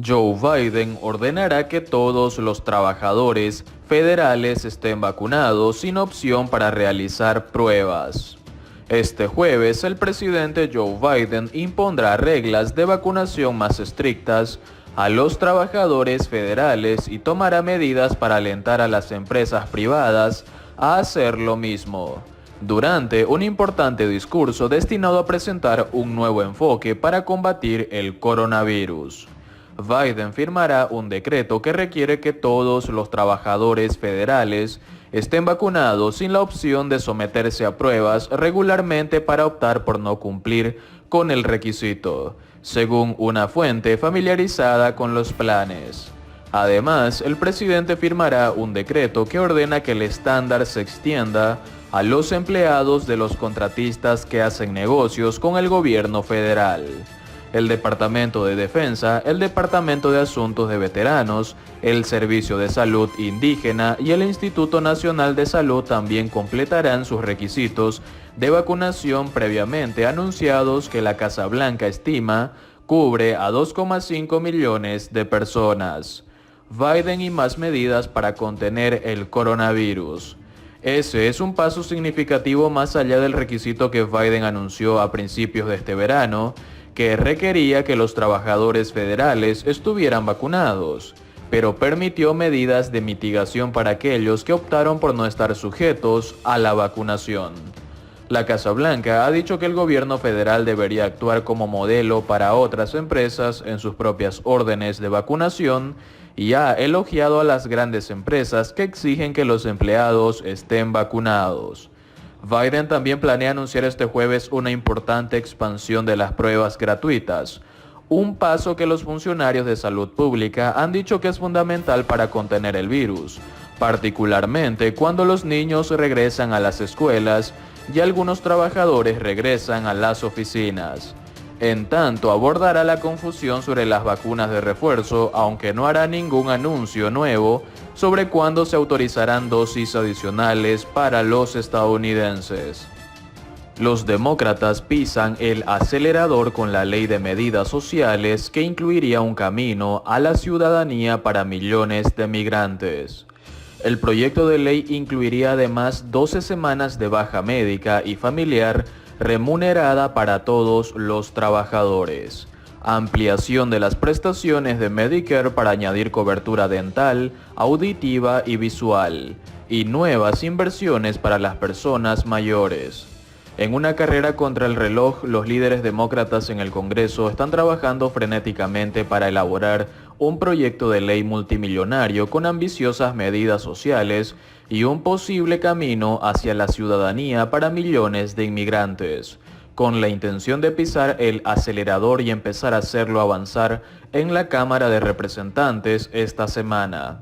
Joe Biden ordenará que todos los trabajadores federales estén vacunados sin opción para realizar pruebas. Este jueves, el presidente Joe Biden impondrá reglas de vacunación más estrictas a los trabajadores federales y tomará medidas para alentar a las empresas privadas a hacer lo mismo, durante un importante discurso destinado a presentar un nuevo enfoque para combatir el coronavirus. Biden firmará un decreto que requiere que todos los trabajadores federales estén vacunados sin la opción de someterse a pruebas regularmente para optar por no cumplir con el requisito, según una fuente familiarizada con los planes. Además, el presidente firmará un decreto que ordena que el estándar se extienda a los empleados de los contratistas que hacen negocios con el gobierno federal. El Departamento de Defensa, el Departamento de Asuntos de Veteranos, el Servicio de Salud Indígena y el Instituto Nacional de Salud también completarán sus requisitos de vacunación previamente anunciados que la Casa Blanca estima cubre a 2,5 millones de personas. Biden y más medidas para contener el coronavirus. Ese es un paso significativo más allá del requisito que Biden anunció a principios de este verano, que requería que los trabajadores federales estuvieran vacunados, pero permitió medidas de mitigación para aquellos que optaron por no estar sujetos a la vacunación. La Casa Blanca ha dicho que el gobierno federal debería actuar como modelo para otras empresas en sus propias órdenes de vacunación y ha elogiado a las grandes empresas que exigen que los empleados estén vacunados. Biden también planea anunciar este jueves una importante expansión de las pruebas gratuitas, un paso que los funcionarios de salud pública han dicho que es fundamental para contener el virus, particularmente cuando los niños regresan a las escuelas y algunos trabajadores regresan a las oficinas. En tanto, abordará la confusión sobre las vacunas de refuerzo, aunque no hará ningún anuncio nuevo sobre cuándo se autorizarán dosis adicionales para los estadounidenses. Los demócratas pisan el acelerador con la ley de medidas sociales que incluiría un camino a la ciudadanía para millones de migrantes. El proyecto de ley incluiría además 12 semanas de baja médica y familiar remunerada para todos los trabajadores, ampliación de las prestaciones de Medicare para añadir cobertura dental, auditiva y visual, y nuevas inversiones para las personas mayores. En una carrera contra el reloj, los líderes demócratas en el Congreso están trabajando frenéticamente para elaborar un proyecto de ley multimillonario con ambiciosas medidas sociales y un posible camino hacia la ciudadanía para millones de inmigrantes, con la intención de pisar el acelerador y empezar a hacerlo avanzar en la Cámara de Representantes esta semana.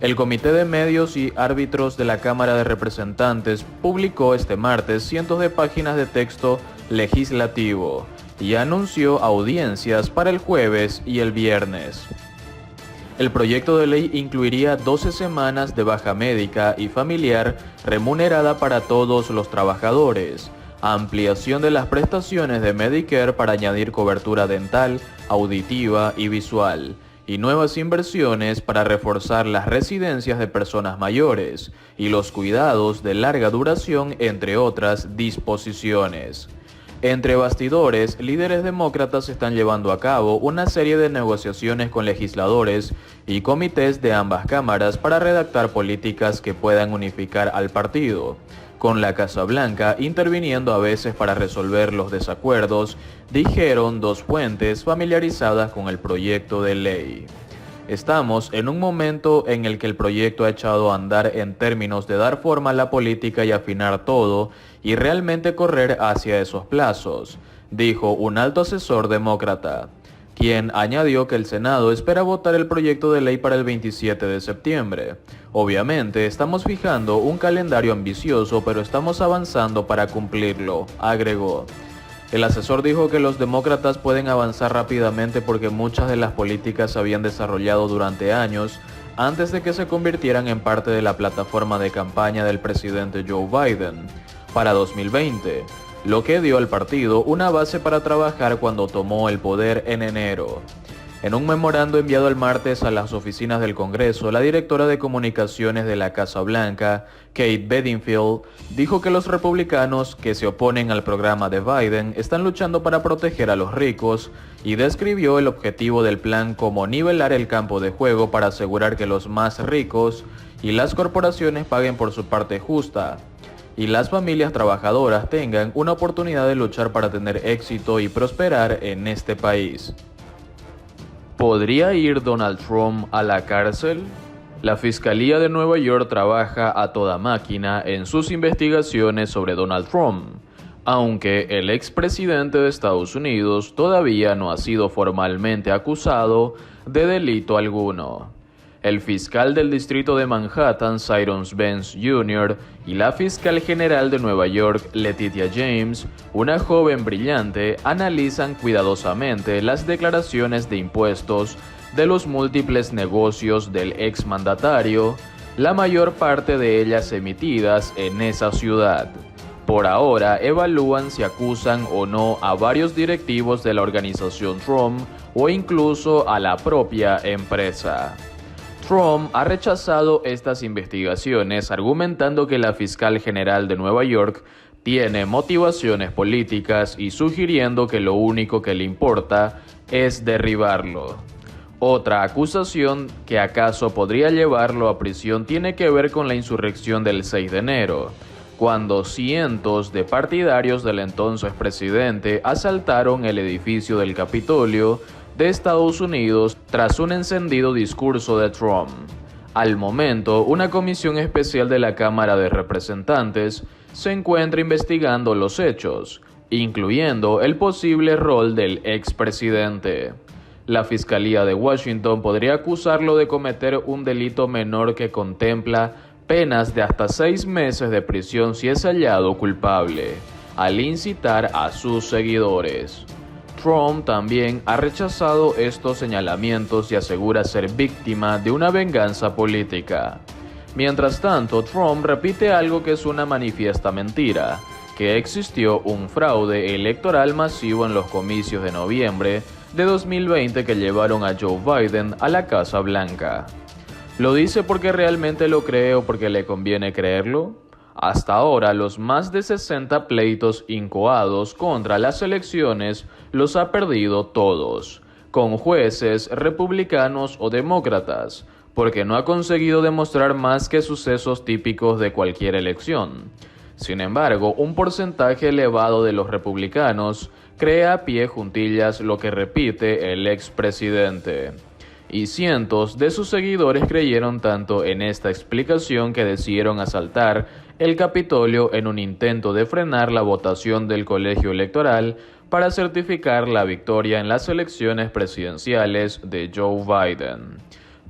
El Comité de Medios y Árbitros de la Cámara de Representantes publicó este martes cientos de páginas de texto legislativo y anunció audiencias para el jueves y el viernes. El proyecto de ley incluiría 12 semanas de baja médica y familiar remunerada para todos los trabajadores, ampliación de las prestaciones de Medicare para añadir cobertura dental, auditiva y visual, y nuevas inversiones para reforzar las residencias de personas mayores y los cuidados de larga duración, entre otras disposiciones. Entre bastidores, líderes demócratas están llevando a cabo una serie de negociaciones con legisladores y comités de ambas cámaras para redactar políticas que puedan unificar al partido, con la Casa Blanca interviniendo a veces para resolver los desacuerdos, dijeron dos fuentes familiarizadas con el proyecto de ley. Estamos en un momento en el que el proyecto ha echado a andar en términos de dar forma a la política y afinar todo y realmente correr hacia esos plazos, dijo un alto asesor demócrata, quien añadió que el Senado espera votar el proyecto de ley para el 27 de septiembre. Obviamente, estamos fijando un calendario ambicioso, pero estamos avanzando para cumplirlo, agregó. El asesor dijo que los demócratas pueden avanzar rápidamente porque muchas de las políticas se habían desarrollado durante años antes de que se convirtieran en parte de la plataforma de campaña del presidente Joe Biden para 2020, lo que dio al partido una base para trabajar cuando tomó el poder en enero. En un memorando enviado el martes a las oficinas del Congreso, la directora de comunicaciones de la Casa Blanca, Kate Bedingfield, dijo que los republicanos que se oponen al programa de Biden están luchando para proteger a los ricos y describió el objetivo del plan como nivelar el campo de juego para asegurar que los más ricos y las corporaciones paguen por su parte justa y las familias trabajadoras tengan una oportunidad de luchar para tener éxito y prosperar en este país. ¿Podría ir Donald Trump a la cárcel? La Fiscalía de Nueva York trabaja a toda máquina en sus investigaciones sobre Donald Trump, aunque el expresidente de Estados Unidos todavía no ha sido formalmente acusado de delito alguno. El fiscal del distrito de Manhattan, Cyrus Vance Jr., y la fiscal general de Nueva York, Letitia James, una joven brillante, analizan cuidadosamente las declaraciones de impuestos de los múltiples negocios del exmandatario, la mayor parte de ellas emitidas en esa ciudad. Por ahora, evalúan si acusan o no a varios directivos de la organización Trump o incluso a la propia empresa. Trump ha rechazado estas investigaciones argumentando que la fiscal general de Nueva York tiene motivaciones políticas y sugiriendo que lo único que le importa es derribarlo. Otra acusación que acaso podría llevarlo a prisión tiene que ver con la insurrección del 6 de enero, cuando cientos de partidarios del entonces presidente asaltaron el edificio del Capitolio de Estados Unidos tras un encendido discurso de Trump. Al momento, una comisión especial de la Cámara de Representantes se encuentra investigando los hechos, incluyendo el posible rol del expresidente. La Fiscalía de Washington podría acusarlo de cometer un delito menor que contempla penas de hasta 6 meses de prisión si es hallado culpable, al incitar a sus seguidores. Trump también ha rechazado estos señalamientos y asegura ser víctima de una venganza política. Mientras tanto, Trump repite algo que es una manifiesta mentira, que existió un fraude electoral masivo en los comicios de noviembre de 2020 que llevaron a Joe Biden a la Casa Blanca. ¿Lo dice porque realmente lo cree o porque le conviene creerlo? Hasta ahora, los más de 60 pleitos incoados contra las elecciones los ha perdido todos, con jueces republicanos o demócratas, porque no ha conseguido demostrar más que sucesos típicos de cualquier elección. Sin embargo, un porcentaje elevado de los republicanos cree a pie juntillas lo que repite el expresidente. Y cientos de sus seguidores creyeron tanto en esta explicación que decidieron asaltar el Capitolio en un intento de frenar la votación del colegio electoral para certificar la victoria en las elecciones presidenciales de Joe Biden.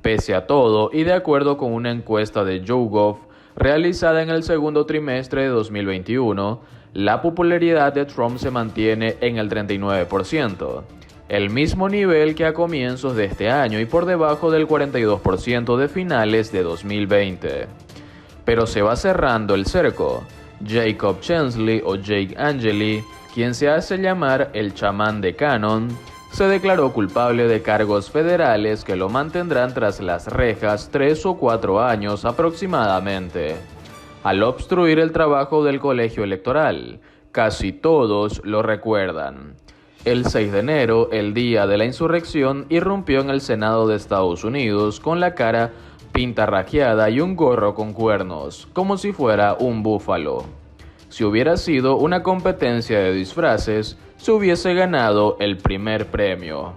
Pese a todo, y de acuerdo con una encuesta de YouGov realizada en el segundo trimestre de 2021, la popularidad de Trump se mantiene en el 39%. El mismo nivel que a comienzos de este año y por debajo del 42% de finales de 2020. Pero se va cerrando el cerco. Jacob Chansley o Jake Angeli, quien se hace llamar el chamán de Cannon, se declaró culpable de cargos federales que lo mantendrán tras las rejas 3 o 4 años aproximadamente. Al obstruir el trabajo del colegio electoral, casi todos lo recuerdan. El 6 de enero, el día de la insurrección, irrumpió en el Senado de Estados Unidos con la cara pintarrajeada y un gorro con cuernos, como si fuera un búfalo. Si hubiera sido una competencia de disfraces, se hubiese ganado el primer premio.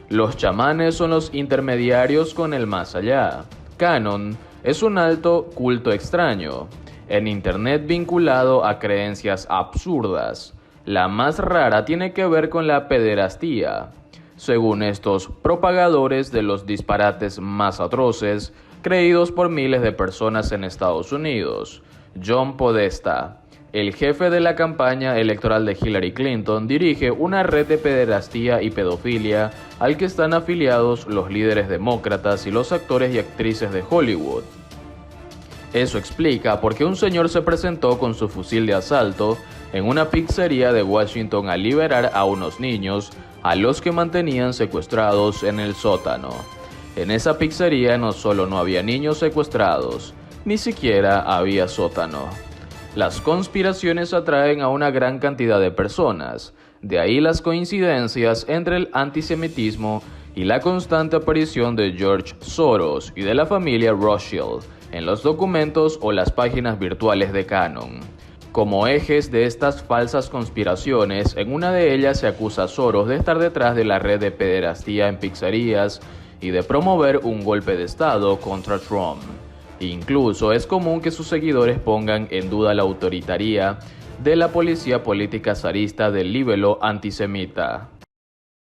Los chamanes son los intermediarios con el más allá. Cannon es un alto culto extraño, en internet vinculado a creencias absurdas. La más rara tiene que ver con la pederastía. Según estos propagadores de los disparates más atroces, creídos por miles de personas en Estados Unidos, John Podesta, el jefe de la campaña electoral de Hillary Clinton, dirige una red de pederastía y pedofilia al que están afiliados los líderes demócratas y los actores y actrices de Hollywood. Eso explica por qué un señor se presentó con su fusil de asalto en una pizzería de Washington a liberar a unos niños a los que mantenían secuestrados en el sótano. En esa pizzería no solo no había niños secuestrados, ni siquiera había sótano. Las conspiraciones atraen a una gran cantidad de personas, de ahí las coincidencias entre el antisemitismo y la constante aparición de George Soros y de la familia Rothschild en los documentos o las páginas virtuales de Canon. Como ejes de estas falsas conspiraciones, en una de ellas se acusa a Soros de estar detrás de la red de pederastía en pizzerías y de promover un golpe de estado contra Trump. Incluso es común que sus seguidores pongan en duda la autoritaria de la policía política zarista del libelo antisemita.